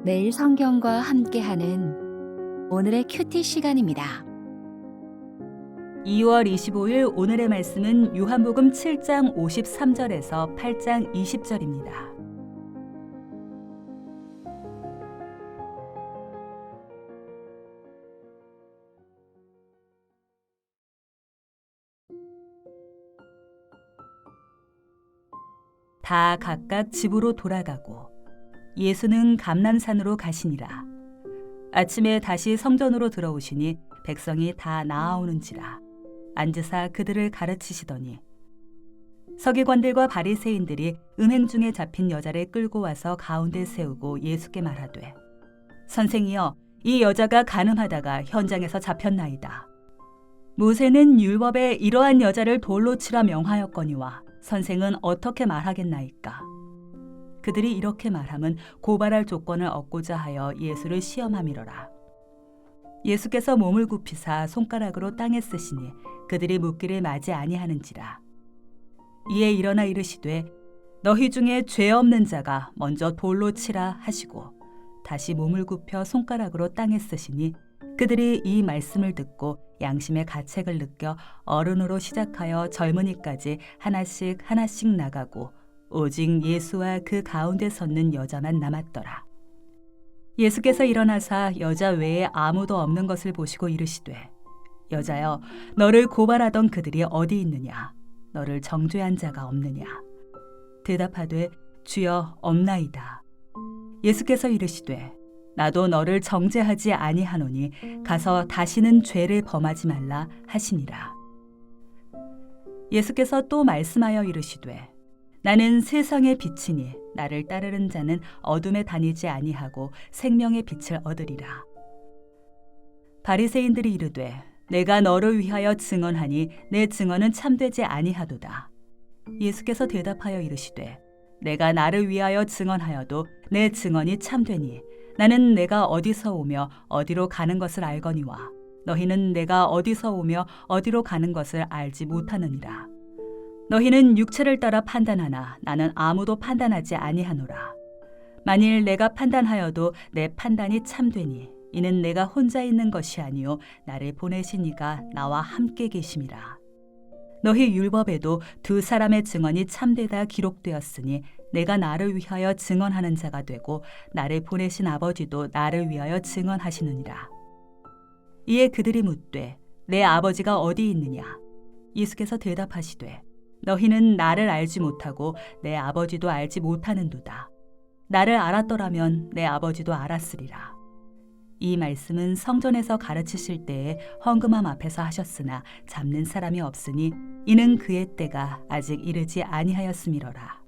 매일 성경과 함께하는 오늘의 큐티 시간입니다. 2월 25일 오늘의 말씀은 요한복음 7장 53절에서 8장 20절입니다. 다 각각 집으로 돌아가고 예수는 감람산으로 가시니라. 아침에 다시 성전으로 들어오시니 백성이 다 나아오는지라. 앉으사 그들을 가르치시더니 서기관들과 바리새인들이 음행 중에 잡힌 여자를 끌고 와서 가운데 세우고 예수께 말하되, 선생이여, 이 여자가 간음하다가 현장에서 잡혔나이다. 모세는 율법에 이러한 여자를 돌로 치라 명하였거니와 선생은 어떻게 말하겠나이까? 그들이 이렇게 말함은 고발할 조건을 얻고자 하여 예수를 시험함이로라. 예수께서 몸을 굽히사 손가락으로 땅에 쓰시니 그들이 묻기를 마지 아니하는지라. 이에 일어나 이르시되, 너희 중에 죄 없는 자가 먼저 돌로 치라 하시고 다시 몸을 굽혀 손가락으로 땅에 쓰시니 그들이 이 말씀을 듣고 양심의 가책을 느껴 어른으로 시작하여 젊은이까지 하나씩 하나씩 나가고 오직 예수와 그 가운데 섰는 여자만 남았더라. 예수께서 일어나사 여자 외에 아무도 없는 것을 보시고 이르시되, 여자여, 너를 고발하던 그들이 어디 있느냐? 너를 정죄한 자가 없느냐? 대답하되, 주여, 없나이다. 예수께서 이르시되, 나도 너를 정죄하지 아니하노니 가서 다시는 죄를 범하지 말라 하시니라. 예수께서 또 말씀하여 이르시되, 나는 세상의 빛이니 나를 따르는 자는 어둠에 다니지 아니하고 생명의 빛을 얻으리라. 바리새인들이 이르되, 내가 너를 위하여 증언하니 내 증언은 참되지 아니하도다. 예수께서 대답하여 이르시되, 내가 나를 위하여 증언하여도 내 증언이 참되니 나는 내가 어디서 오며 어디로 가는 것을 알거니와 너희는 내가 어디서 오며 어디로 가는 것을 알지 못하느니라. 너희는 육체를 따라 판단하나 나는 아무도 판단하지 아니하노라. 만일 내가 판단하여도 내 판단이 참되니 이는 내가 혼자 있는 것이 아니요 나를 보내신 이가 나와 함께 계심이라. 너희 율법에도 두 사람의 증언이 참되다 기록되었으니 내가 나를 위하여 증언하는 자가 되고 나를 보내신 아버지도 나를 위하여 증언하시느니라. 이에 그들이 묻되, 내 아버지가 어디 있느냐? 예수께서 대답하시되, 너희는 나를 알지 못하고 내 아버지도 알지 못하는도다. 나를 알았더라면 내 아버지도 알았으리라. 이 말씀은 성전에서 가르치실 때에 헌금함 앞에서 하셨으나 잡는 사람이 없으니 이는 그의 때가 아직 이르지 아니하였음이로라.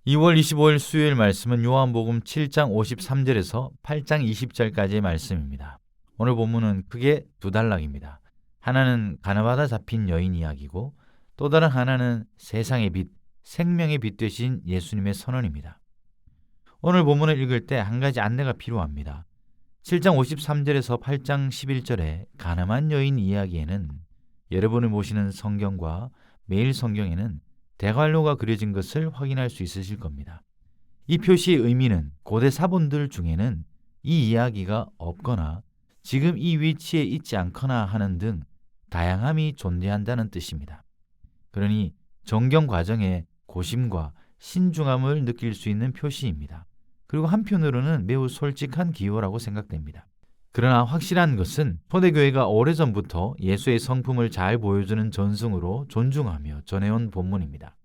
(2월 25일) 수요일 말씀은 요한복음 7장 53절에서 8장 20절까지의 말씀입니다. 오늘 본문은 크게 두 단락입니다. 하나는 가나바다 잡힌 여인 이야기고 또 다른 하나는 세상의 빛, 생명의 빛 되신 예수님의 선언입니다. 오늘 본문을 읽을 때 한 가지 안내가 필요합니다. 7장 53절에서 8장 11절의 가늠한 여인 이야기에는 여러분이 보시는 성경과 매일 성경에는 대관료가 그려진 것을 확인할 수 있으실 겁니다. 이 표시의 의미는 고대 사본들 중에는 이 이야기가 없거나 지금 이 위치에 있지 않거나 하는 등 다양함이 존재한다는 뜻입니다. 그러니 정경 과정에 고심과 신중함을 느낄 수 있는 표시입니다. 그리고 한편으로는 매우 솔직한 기호라고 생각됩니다. 그러나 확실한 것은 초대교회가 오래전부터 예수의 성품을 잘 보여주는 전승으로 존중하며 전해온 본문입니다.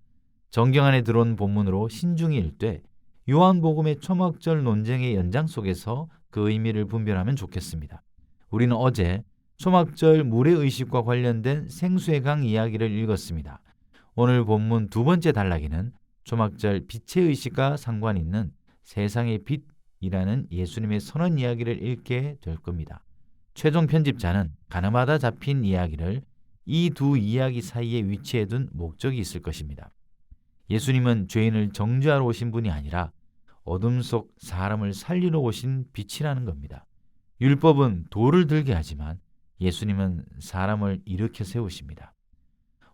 정경 안에 들어온 본문으로 신중히 읽되 요한복음의 초막절 논쟁의 연장 속에서 그 의미를 분별하면 좋겠습니다. 우리는 어제 초막절 물의 의식과 관련된 생수의 강 이야기를 읽었습니다. 오늘 본문 두 번째 단락에는 초막절 빛의 의식과 상관 있는 세상의 빛이라는 예수님의 선언 이야기를 읽게 될 겁니다. 최종 편집자는 가늠하다 잡힌 이야기를 이 두 이야기 사이에 위치해 둔 목적이 있을 것입니다. 예수님은 죄인을 정죄하러 오신 분이 아니라 어둠 속 사람을 살리러 오신 빛이라는 겁니다. 율법은 돌을 들게 하지만 예수님은 사람을 일으켜 세우십니다.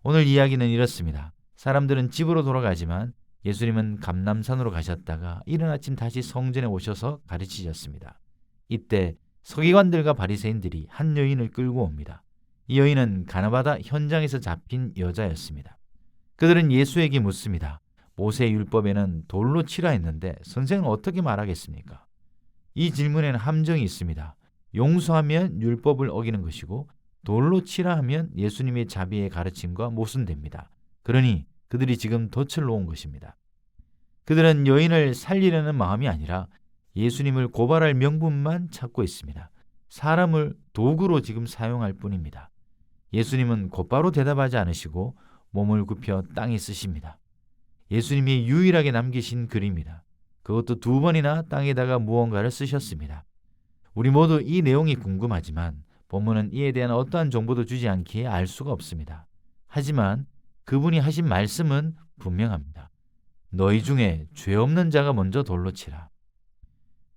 오늘 이야기는 이렇습니다. 사람들은 집으로 돌아가지만 예수님은 감람산으로 가셨다가 이른 아침 다시 성전에 오셔서 가르치셨습니다. 이때 서기관들과 바리새인들이 한 여인을 끌고 옵니다. 이 여인은 가나바다 현장에서 잡힌 여자였습니다. 그들은 예수에게 묻습니다. 모세 율법에는 돌로 치라 했는데 선생은 어떻게 말하겠습니까? 이 질문에는 함정이 있습니다. 용서하면 율법을 어기는 것이고 돌로 치라 하면 예수님의 자비의 가르침과 모순됩니다. 그러니 그들이 지금 덫을 놓은 것입니다. 그들은 여인을 살리려는 마음이 아니라 예수님을 고발할 명분만 찾고 있습니다. 사람을 도구로 지금 사용할 뿐입니다. 예수님은 곧바로 대답하지 않으시고 몸을 굽혀 땅에 쓰십니다. 예수님이 유일하게 남기신 글입니다. 그것도 2번이나 땅에다가 무언가를 쓰셨습니다. 우리 모두 이 내용이 궁금하지만 본문은 이에 대한 어떠한 정보도 주지 않기에 알 수가 없습니다. 하지만 그분이 하신 말씀은 분명합니다. 너희 중에 죄 없는 자가 먼저 돌로 치라.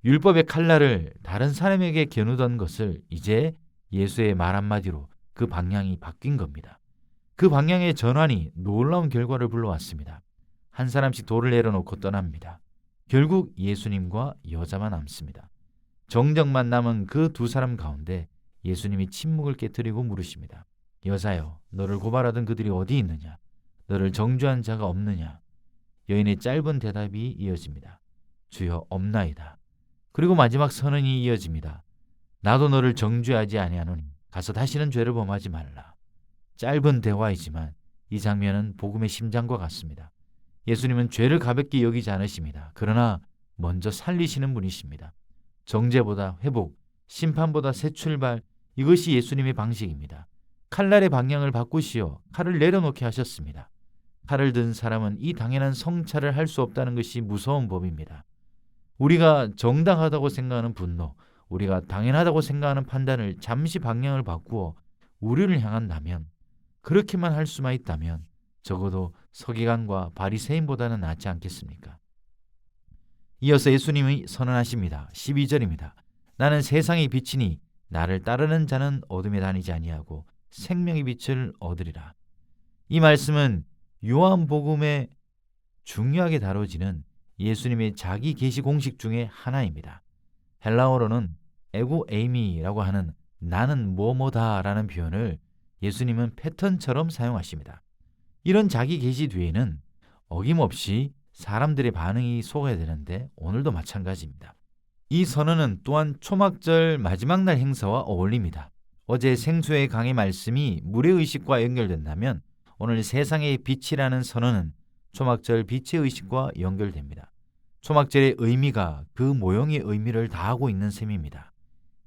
율법의 칼날을 다른 사람에게 겨누던 것을 이제 예수의 말 한마디로 그 방향이 바뀐 겁니다. 그 방향의 전환이 놀라운 결과를 불러왔습니다. 한 사람씩 돌을 내려놓고 떠납니다. 결국 예수님과 여자만 남습니다. 정적만 남은 그 2사람 가운데 예수님이 침묵을 깨뜨리고 물으십니다. 여자여, 너를 고발하던 그들이 어디 있느냐? 너를 정죄한 자가 없느냐? 여인의 짧은 대답이 이어집니다. 주여, 없나이다. 그리고 마지막 선언이 이어집니다. 나도 너를 정죄하지 아니하노니 가서 다시는 죄를 범하지 말라. 짧은 대화이지만 이 장면은 복음의 심장과 같습니다. 예수님은 죄를 가볍게 여기지 않으십니다. 그러나 먼저 살리시는 분이십니다. 정죄보다 회복, 심판보다 새 출발, 이것이 예수님의 방식입니다. 칼날의 방향을 바꾸시어 칼을 내려놓게 하셨습니다. 칼을 든 사람은 이 당연한 성찰을 할 수 없다는 것이 무서운 법입니다. 우리가 정당하다고 생각하는 분노, 우리가 당연하다고 생각하는 판단을 잠시 방향을 바꾸어 우리를 향한다면, 그렇게만 할 수만 있다면 적어도 서기관과 바리새인보다는 낫지 않겠습니까? 이어서 예수님이 선언하십니다. 12절입니다. 나는 세상의 빛이니 나를 따르는 자는 어둠에 다니지 아니하고 생명의 빛을 얻으리라. 이 말씀은 요한복음에 중요하게 다뤄지는 예수님의 자기 계시 공식 중에 하나입니다. 헬라어로는 에고 에이미라고 하는 나는 뭐뭐다라는 표현을 예수님은 패턴처럼 사용하십니다. 이런 자기 계시 뒤에는 어김없이 사람들의 반응이 속아야 되는데 오늘도 마찬가지입니다. 이 선언은 또한 초막절 마지막 날 행사와 어울립니다. 어제 생수의 강의 말씀이 물의 의식과 연결된다면 오늘 세상의 빛이라는 선언은 초막절 빛의 의식과 연결됩니다. 초막절의 의미가 그 모형의 의미를 다하고 있는 셈입니다.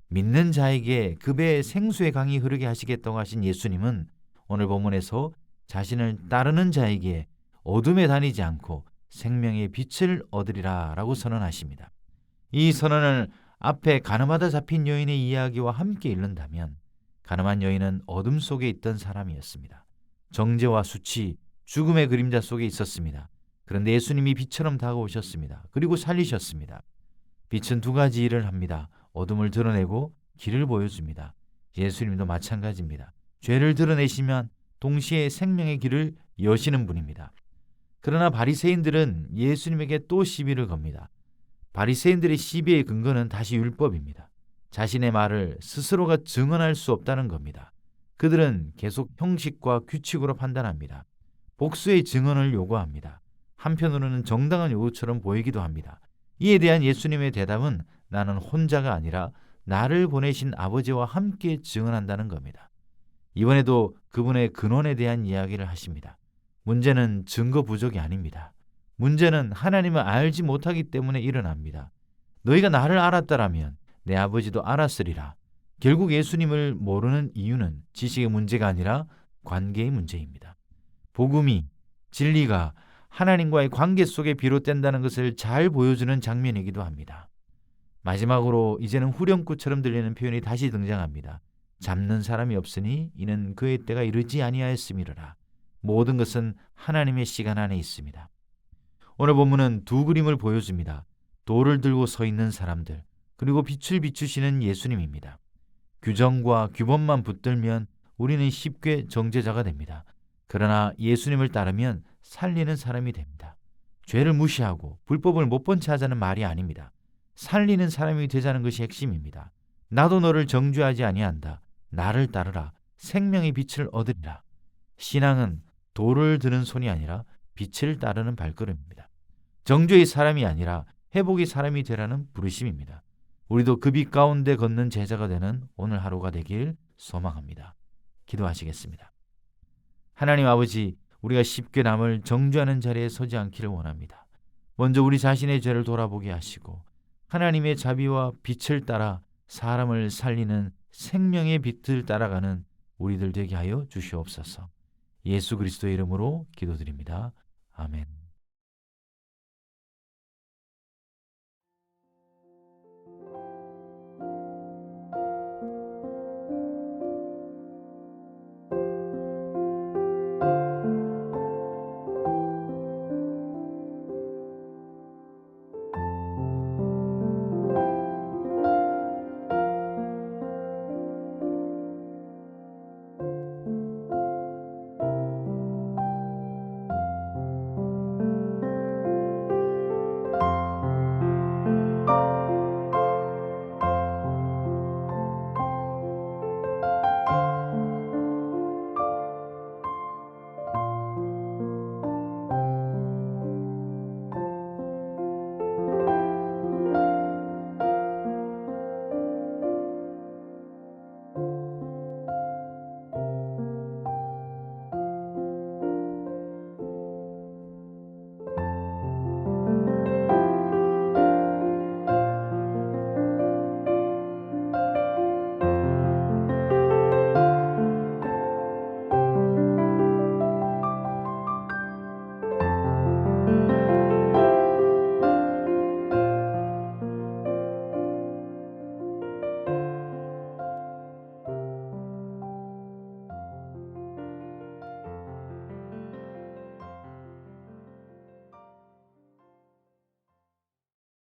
믿는 자에게 그 배에 생수의 강이 흐르게 하시겠다고 하신 예수님은 오늘 본문에서 자신을 따르는 자에게 어둠에 다니지 않고 생명의 빛을 얻으리라 라고 선언하십니다. 이 선언을 앞에 가늠하다 잡힌 여인의 이야기와 함께 읽는다면 가늠한 여인은 어둠 속에 있던 사람이었습니다. 정죄와 수치, 죽음의 그림자 속에 있었습니다. 그런데 예수님이 빛처럼 다가오셨습니다. 그리고 살리셨습니다. 빛은 2가지 일을 합니다. 어둠을 드러내고 길을 보여줍니다. 예수님도 마찬가지입니다. 죄를 드러내시면 동시에 생명의 길을 여시는 분입니다. 그러나 바리새인들은 예수님에게 또 시비를 겁니다. 바리새인들의 시비의 근거는 다시 율법입니다. 자신의 말을 스스로가 증언할 수 없다는 겁니다. 그들은 계속 형식과 규칙으로 판단합니다. 복수의 증언을 요구합니다. 한편으로는 정당한 요구처럼 보이기도 합니다. 이에 대한 예수님의 대답은 나는 혼자가 아니라 나를 보내신 아버지와 함께 증언한다는 겁니다. 이번에도 그분의 근원에 대한 이야기를 하십니다. 문제는 증거 부족이 아닙니다. 문제는 하나님을 알지 못하기 때문에 일어납니다. 너희가 나를 알았다라면 내 아버지도 알았으리라. 결국 예수님을 모르는 이유는 지식의 문제가 아니라 관계의 문제입니다. 복음이, 진리가 하나님과의 관계 속에 비롯된다는 것을 잘 보여주는 장면이기도 합니다. 마지막으로 이제는 후렴구처럼 들리는 표현이 다시 등장합니다. 잡는 사람이 없으니 이는 그의 때가 이르지 아니하였음이로라. 모든 것은 하나님의 시간 안에 있습니다. 오늘 본문은 2 그림을 보여줍니다. 돌을 들고 서 있는 사람들, 그리고 빛을 비추시는 예수님입니다. 규정과 규범만 붙들면 우리는 쉽게 정죄자가 됩니다. 그러나 예수님을 따르면 살리는 사람이 됩니다. 죄를 무시하고 불법을 못 본 채 하자는 말이 아닙니다. 살리는 사람이 되자는 것이 핵심입니다. 나도 너를 정죄하지 아니한다. 나를 따르라. 생명의 빛을 얻으리라. 신앙은 돌을 드는 손이 아니라 빛을 따르는 발걸음입니다. 정죄의 사람이 아니라 회복의 사람이 되라는 부르심입니다. 우리도 그 빛 가운데 걷는 제자가 되는 오늘 하루가 되길 소망합니다. 기도하시겠습니다. 하나님 아버지, 우리가 쉽게 남을 정죄하는 자리에 서지 않기를 원합니다. 먼저 우리 자신의 죄를 돌아보게 하시고 하나님의 자비와 빛을 따라 사람을 살리는 생명의 빛을 따라가는 우리들 되게 하여 주시옵소서. 예수 그리스도의 이름으로 기도드립니다. 아멘.